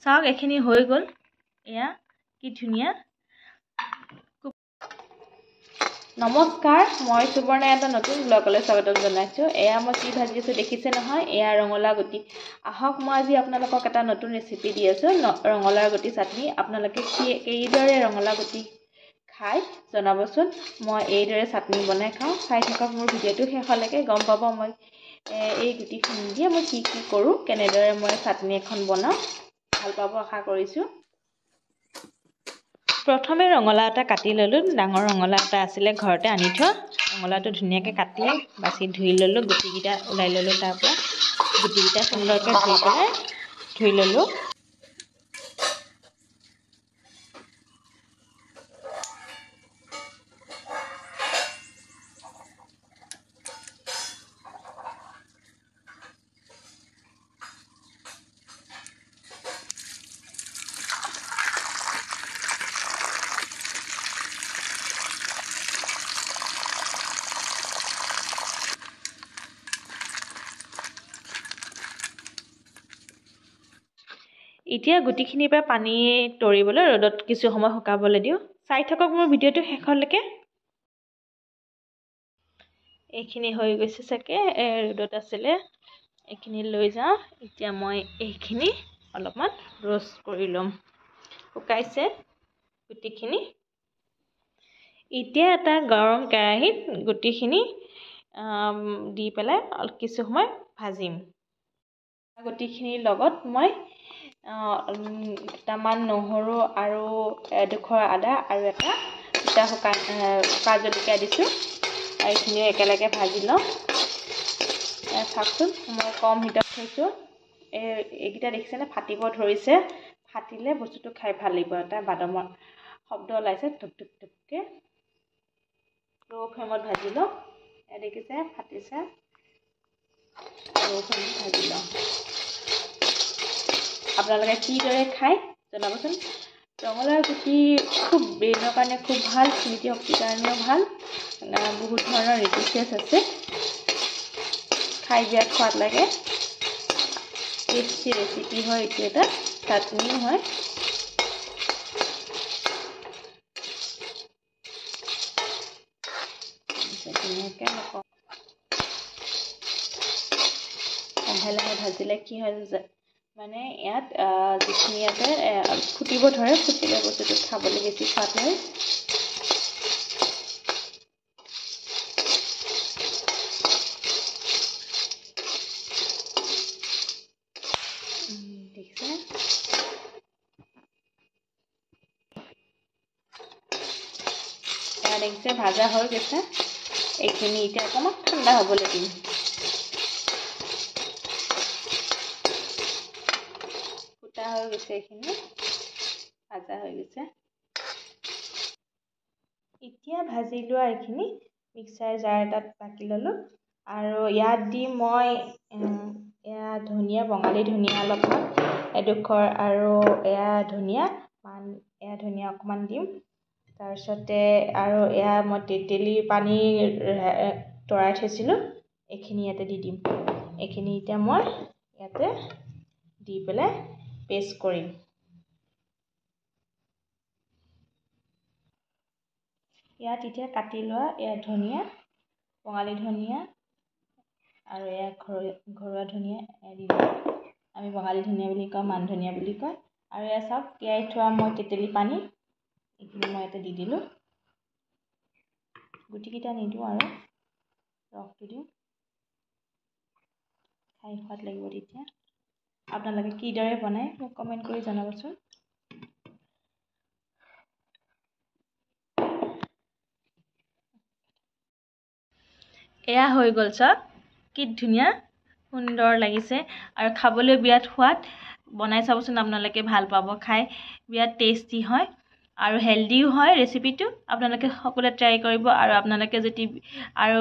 চাওক এখিনি হৈ গ'ল এয়া কি ধুনীয়া নমস্কাৰ মই সুবৰ্ণা এটা নতুন ব্লগলৈ স্বাগতম জনাইছো এয়া মই কি ভাজিছো দেখিছে নহয় এয়া ৰঙালাও গুটি আহক মই আজি আপোনালোকক এটা নতুন ৰেচিপি দি আছো ৰঙালাও গুটি চাটনি আপোনালোকে কিদৰে ৰঙালাও গুটি খাই জনাবচোন মই এইদৰে চাটনি বনাই খাওঁ চাই থাকক মোৰ ভিডিঅ'টো শেষলৈকে গম পাব মই এই গুটিখিনি দিয়ে মই কি কি কৰোঁ কেনেদৰে মই চাটনি এখন বনাওঁ ভাল পাব আশা কৰিছোঁ প্ৰথমে ৰঙালাও এটা কাটি ললোঁ ডাঙৰ ৰঙালাও এটা আছিলে ঘৰতে আনি থোৱা ৰঙালাওটো ধুনীয়াকৈ কাটি বাছি ধুই ললোঁ গুটিকেইটা ওলাই ললোঁ তাৰ পৰা গুটিকেইটা সুন্দৰকৈ ধুই ললোঁ এতিয়া গুটিখিনিৰ পৰা পানী তৰিবলৈ ৰ'দত কিছু সময় শুকাবলৈ দিওঁ চাই থাকক মোৰ ভিডিঅ'টো শেষলৈকে এইখিনি হৈ গৈছে চাগে ৰ'দত আছিলে এইখিনি লৈ যাওঁ এতিয়া মই এইখিনি অলপমান ৰ'ষ্ট কৰি ল'ম শুকাইছে গুটিখিনি এতিয়া এটা গৰম কেৰাহীত গুটিখিনি দি পেলাই কিছু সময় ভাজিম গুটিখিনিৰ লগত মই দুটামান নহৰু আৰু এডোখৰ আদা আৰু এটা শুকান জলকীয়া দিছোঁ এইখিনি একেলগে ভাজি লওঁ চাওকচোন মই কম হিটত থৈছোঁ এইকেইটা দেখিছেনে ফাটিব ধৰিছে ফাটিলে বস্তুটো খাই ভাল লাগিব এটা বাদামৰ শব্দ ওলাইছে টুক টুক টুককৈ ল' ফ্লেমত ভাজি লওঁ দেখিছে ফাটিছে ল' ফ্লেমত ভাজি লওঁ আপোনালোকে কিদৰে খায় জনাবচোন ৰঙালাও গুটি খুব ব্ৰেইনৰ কাৰণে খুব ভাল স্মৃতি শক্তিৰ কাৰণেও ভাল বহুত ধৰণৰ ৰেচিপি আছে খাই বিৰাট সোৱাদ লাগে টেষ্টি ৰেচিপি হয় এইটো এটা চাটনিও হয় লাহে লাহে ভাজিলে কি হয় মানে ইয়াত যিখিনি আছে ফুটিব ধৰে ফুটিলে বস্তুটো খাবলৈ বেছি সোৱাদ হয় দেখিছে এয়া দেখিছে ভাজা হৈ গৈছে এইখিনি এতিয়া অকণমান ঠাণ্ডা হ'বলৈ দিম হৈ গৈছে এইখিনি ভাজা হৈ গৈছে এতিয়া ভাজি লোৱা এইখিনি মিক্সাৰ জাৰ এটাত বাকি ল'লোঁ আৰু ইয়াত দি মই এয়া ধনিয়া বঙালী ধনিয়া অলপমান এডোখৰ আৰু এয়া ধনিয়া অকণমান দিম তাৰপিছতে আৰু এয়া মই তেতেলী পানী তৰাই থৈছিলোঁ এইখিনি ইয়াতে দি দিম এইখিনি এতিয়া মই ইয়াতে দি পেলাই পেষ্ট কৰিম ইয়াত এতিয়া কাটি লোৱা এয়া ধনিয়া বঙালী ধনিয়া আৰু এয়া ঘৰুৱা ধনিয়া দি দিম আমি বঙালী ধনিয়া বুলি কওঁ মান ধনিয়া বুলি কয় আৰু এয়া চাওক তিয়াই থোৱা মই তেতেলী পানী এইখিনি মই ইয়াতে দি দিলোঁ গুটিকেইটা নিদিওঁ আৰু ৰসটো দিওঁ খাই সোৱাদ লাগিব তেতিয়া আপোনালোকে কিদৰে বনায় মোক কমেণ্ট কৰি জনাবচোন এয়া হৈ গ'ল চাওক কি ধুনীয়া সুন্দৰ লাগিছে আৰু খাবলৈ বিৰাট সোৱাদ বনাই চাবচোন আপোনালোকে ভাল পাব খাই বিৰাট টেষ্টি হয় আৰু হেল্ডিও হয় ৰেচিপিটো আপোনালোকে সকলোৱে ট্ৰাই কৰিব আৰু আপোনালোকে যদি আৰু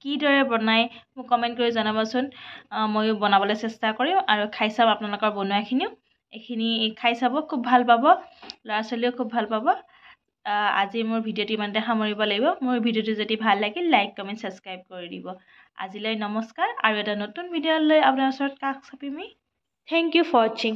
কিদৰে বনাই মোক কমেণ্ট কৰি জনাবচোন ময়ো বনাবলৈ চেষ্টা কৰিম আৰু খাই চাম আপোনালোকৰ বনোৱাখিনিও এইখিনি খাই চাব খুব ভাল পাব ল'ৰা ছোৱালীয়েও খুব ভাল পাব আজি মোৰ ভিডিঅ'টো ইমানতে সামৰিব লাগিব মোৰ ভিডিঅ'টো যদি ভাল লাগিল লাইক কমেণ্ট ছাবস্ক্ৰাইব কৰি দিব আজিলৈ নমস্কাৰ আৰু এটা নতুন ভিডিঅ' লৈ আপোনাৰ ওচৰত কাষ চাপিম থেংক ইউ ফৰ ৱাচিং